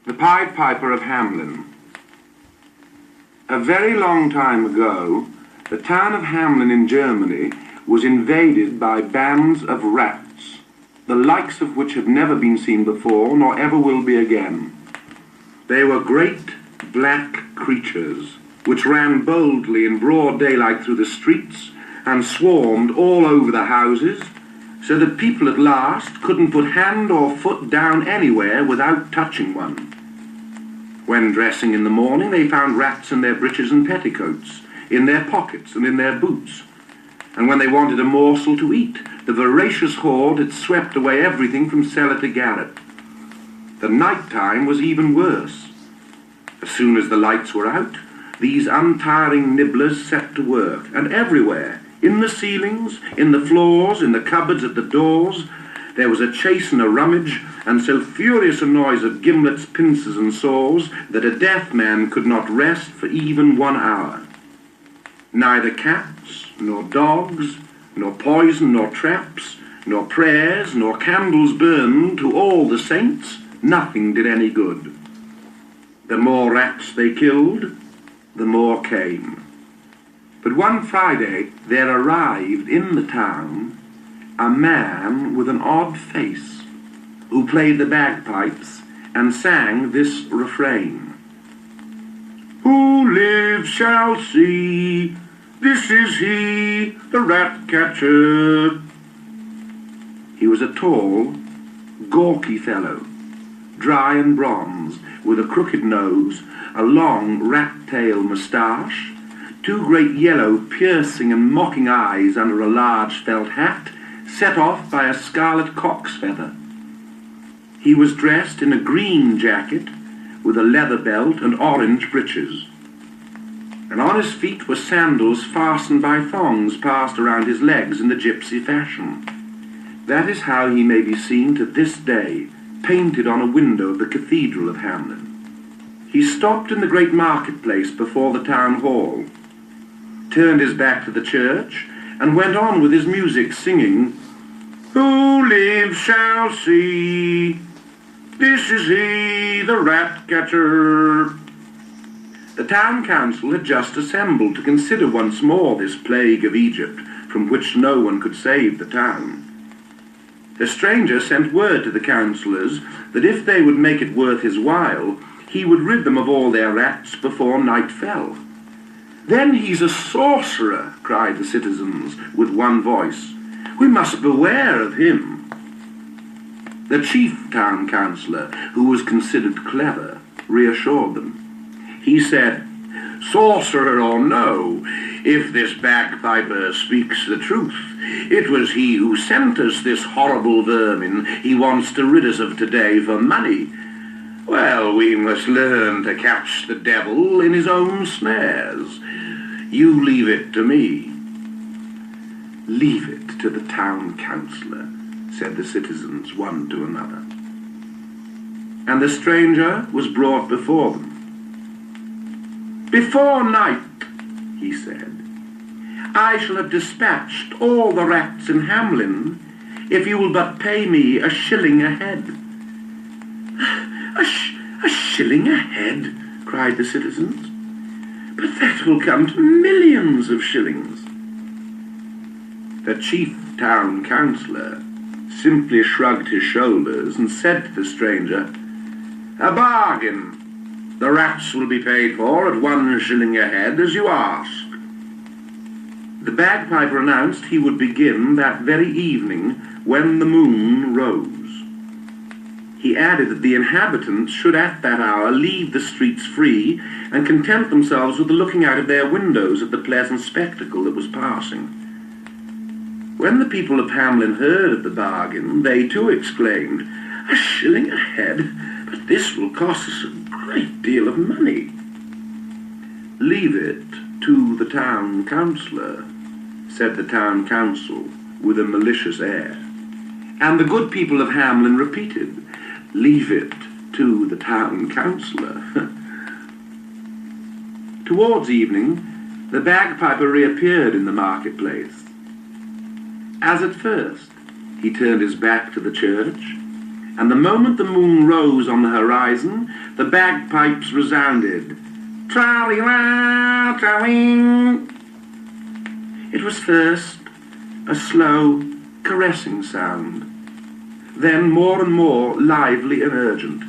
The Pied Piper of Hamelin. A very long time ago, the town of Hamelin in Germany was invaded by bands of rats, the likes of which have never been seen before, nor ever will be again. They were great black creatures, which ran boldly in broad daylight through the streets and swarmed all over the houses, so that people at last couldn't put hand or foot down anywhere without touching one. When dressing in the morning, they found rats in their breeches and petticoats, in their pockets and in their boots. And when they wanted a morsel to eat, the voracious horde had swept away everything from cellar to garret. The night time was even worse. As soon as the lights were out, these untiring nibblers set to work, and everywhere, in the ceilings, in the floors, in the cupboards, at the doors, there was a chase and a rummage, and so furious a noise of gimlets, pincers, and saws that a deaf man could not rest for even 1 hour. Neither cats, nor dogs, nor poison, nor traps, nor prayers, nor candles burned to all the saints, nothing did any good. The more rats they killed, the more came. But one Friday there arrived in the town a man with an odd face, who played the bagpipes and sang this refrain. Who lives shall see, this is he, the rat catcher. He was a tall, gawky fellow, dry and bronze, with a crooked nose, a long rat-tail moustache, 2 great yellow, piercing and mocking eyes under a large felt hat, set off by a scarlet cock's feather. He was dressed in a green jacket with a leather belt and orange breeches, and on his feet were sandals fastened by thongs passed around his legs in the gypsy fashion. That is how he may be seen to this day, painted on a window of the cathedral of Hamelin. He stopped in the great marketplace before the town hall, turned his back to the church, and went on with his music, singing, Who lives shall see, this is he, the rat catcher. The town council had just assembled to consider once more this plague of Egypt, from which no one could save the town. The stranger sent word to the councillors that if they would make it worth his while, he would rid them of all their rats before night fell. Then he's a sorcerer, cried the citizens with one voice. We must beware of him. The chief town councillor, who was considered clever, reassured them. He said, Sorcerer or no, if this bagpiper speaks the truth, it was he who sent us this horrible vermin he wants to rid us of today for money. Well, we must learn to catch the devil in his own snares. You leave it to me. Leave it to the town councillor, said the citizens one to another. And the stranger was brought before them. Before night, he said, I shall have dispatched all the rats in Hamelin if you will but pay me a shilling a head. A shilling a head, cried the citizens. But that will come to millions of shillings. The chief town councillor simply shrugged his shoulders and said to the stranger, A bargain. The rats will be paid for at 1 shilling a head, as you ask. The bagpiper announced he would begin that very evening when the moon rose. He added that the inhabitants should at that hour leave the streets free and content themselves with the looking out of their windows at the pleasant spectacle that was passing. When the people of Hamelin heard of the bargain, they too exclaimed, A shilling a head? But this will cost us a great deal of money. Leave it to the town councillor, said the town council with a malicious air. And the good people of Hamelin repeated, Leave it to the town councillor. Towards evening, the bagpiper reappeared in the marketplace. As at first, he turned his back to the church, and the moment the moon rose on the horizon, the bagpipes resounded. Tra-li-ra, tra-wing. It was first a slow, caressing sound, then more and more lively and urgent,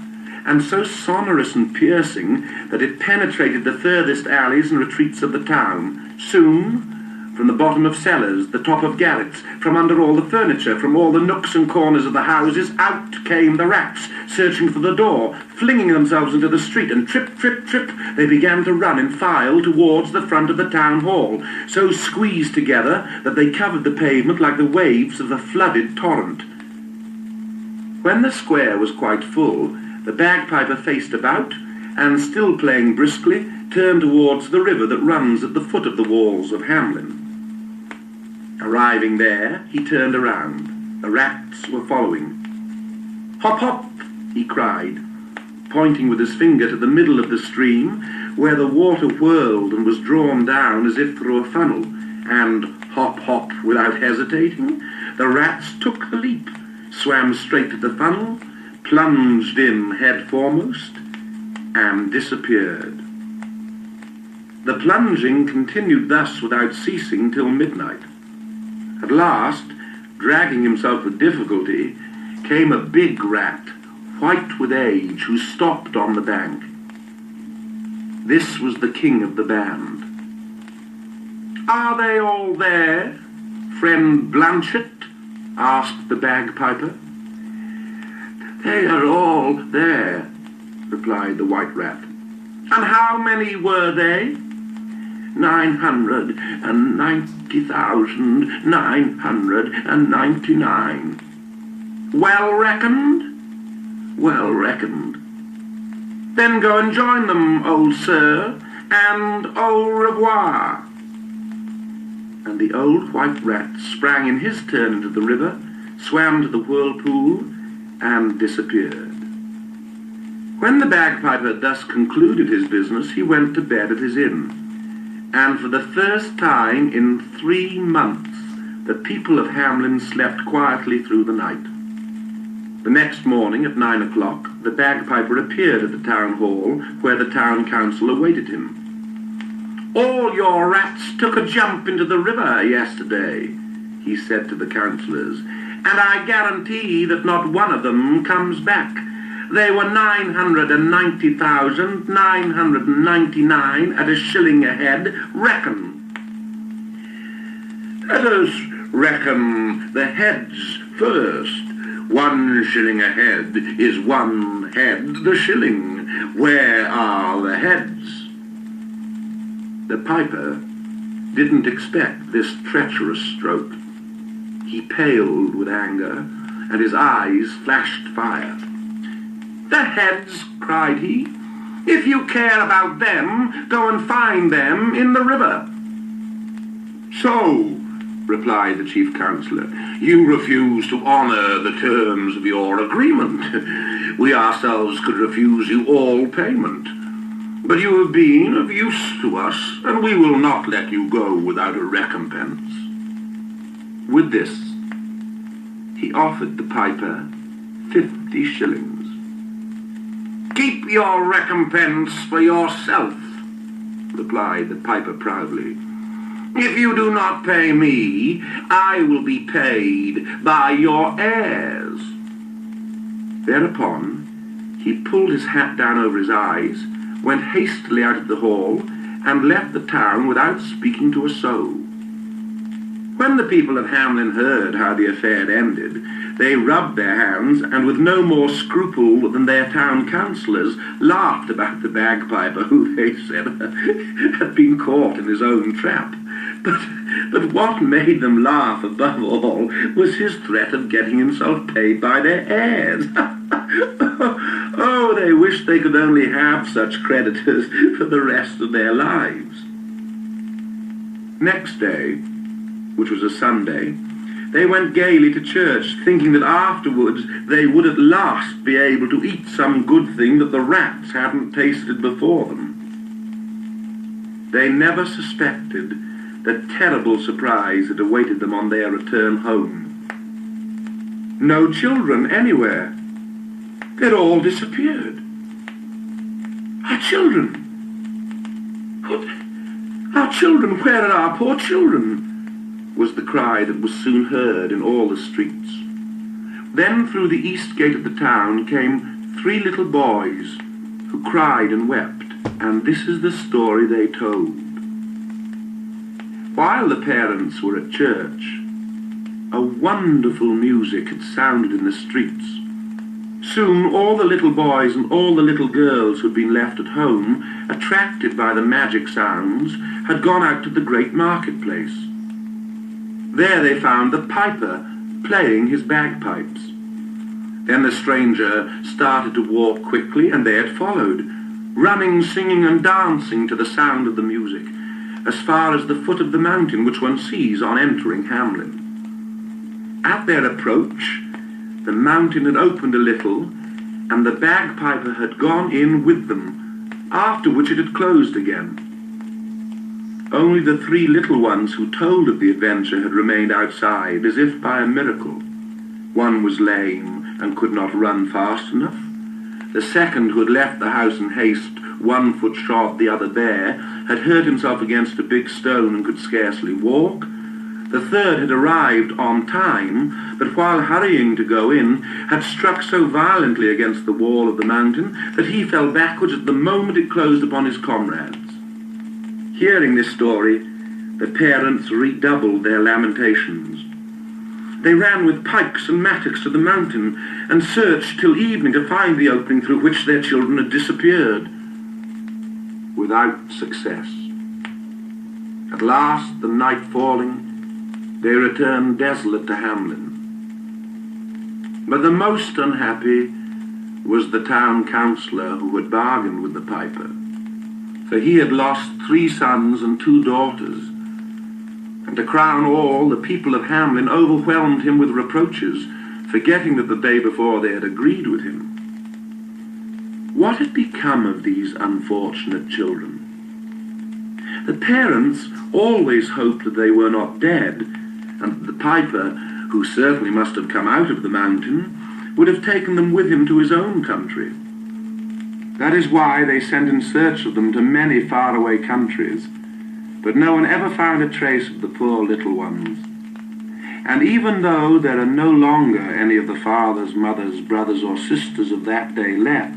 and so sonorous and piercing that it penetrated the furthest alleys and retreats of the town. Soon, from the bottom of cellars, the top of garrets, from under all the furniture, from all the nooks and corners of the houses, out came the rats, searching for the door, flinging themselves into the street, and trip, trip, trip, they began to run in file towards the front of the town hall, so squeezed together that they covered the pavement like the waves of a flooded torrent. When the square was quite full, the bagpiper faced about, and still playing briskly, turned towards the river that runs at the foot of the walls of Hamlin. Arriving there, he turned around. The rats were following. "Hop, hop," he cried, pointing with his finger to the middle of the stream, where the water whirled and was drawn down as if through a funnel, and hop, hop, without hesitating, the rats took the leap, swam straight to the funnel, plunged in head foremost, and disappeared. The plunging continued thus without ceasing till midnight. At last, dragging himself with difficulty, came a big rat, white with age, who stopped on the bank. This was the king of the band. "Are they all there, friend Blanchett?" asked the bagpiper. "They are all there," replied the white rat. "And how many were they?" 990,999. "Well reckoned?" "Well reckoned." "Then go and join them, old sir, and au revoir." And the old white rat sprang in his turn into the river, swam to the whirlpool, and disappeared. When the bagpiper had thus concluded his business, he went to bed at his inn, and for the first time in 3 months the people of Hamlin slept quietly through the night. The next morning at 9 o'clock the bagpiper appeared at the town hall, where the town council awaited him. "All your rats took a jump into the river yesterday," he said to the councillors, "and I guarantee that not one of them comes back. They were 990,999 at a shilling a head. Reckon." "Let us reckon the heads first. 1 shilling a head is 1 head the shilling. Where are the heads?" The piper didn't expect this treacherous stroke. He paled with anger, and his eyes flashed fire. "The heads," cried he. "If you care about them, go and find them in the river." "So," replied the chief councillor, "you refuse to honour the terms of your agreement. We ourselves could refuse you all payment. But you have been of use to us, and we will not let you go without a recompense." With this, he offered the piper 50 shillings. "Keep your recompense for yourself," replied the piper proudly. "If you do not pay me, I will be paid by your heirs." Thereupon, he pulled his hat down over his eyes, went hastily out of the hall, and left the town without speaking to a soul. When the people of Hamlin heard how the affair had ended, they rubbed their hands, and with no more scruple than their town councillors, laughed about the bagpiper, who, they said, had been caught in his own trap. But what made them laugh above all was his threat of getting himself paid by their heirs. Oh, they wished they could only have such creditors for the rest of their lives. Next day, which was a Sunday, they went gaily to church, thinking that afterwards they would at last be able to eat some good thing that the rats hadn't tasted before them. They never suspected the terrible surprise that awaited them on their return home. No children anywhere, they'd all disappeared. Our children! Our children, where are our poor children? Was the cry that was soon heard in all the streets. Then through the east gate of the town came 3 little boys who cried and wept, and this is the story they told. While the parents were at church, a wonderful music had sounded in the streets. Soon all the little boys and all the little girls who had been left at home, attracted by the magic sounds, had gone out to the great marketplace. There they found the piper playing his bagpipes. Then the stranger started to walk quickly, and they had followed, running, singing and dancing to the sound of the music, as far as the foot of the mountain which one sees on entering Hamelin. At their approach, the mountain had opened a little, and the bagpiper had gone in with them, after which it had closed again. Only the 3 little ones who told of the adventure had remained outside, as if by a miracle. One was lame and could not run fast enough. The second, who had left the house in haste, 1 foot short, the other bare, had hurt himself against a big stone and could scarcely walk. The third had arrived on time, but while hurrying to go in, had struck so violently against the wall of the mountain that he fell backwards at the moment it closed upon his comrades. Hearing this story, the parents redoubled their lamentations. They ran with pikes and mattocks to the mountain and searched till evening to find the opening through which their children had disappeared. Without success. At last, the night falling, they returned desolate to Hamelin. But the most unhappy was the town councillor who had bargained with the piper, for he had lost 3 sons and 2 daughters, and to crown all, the people of Hamelin overwhelmed him with reproaches, forgetting that the day before they had agreed with him. What had become of these unfortunate children? The parents always hoped that they were not dead, and that the piper, who certainly must have come out of the mountain, would have taken them with him to his own country. That is why they sent in search of them to many faraway countries, but no one ever found a trace of the poor little ones. And even though there are no longer any of the fathers, mothers, brothers or sisters of that day left,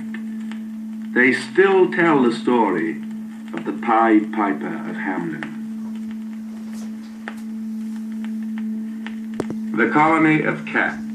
they still tell the story of the Pied Piper of Hamelin. The Colony of Cats.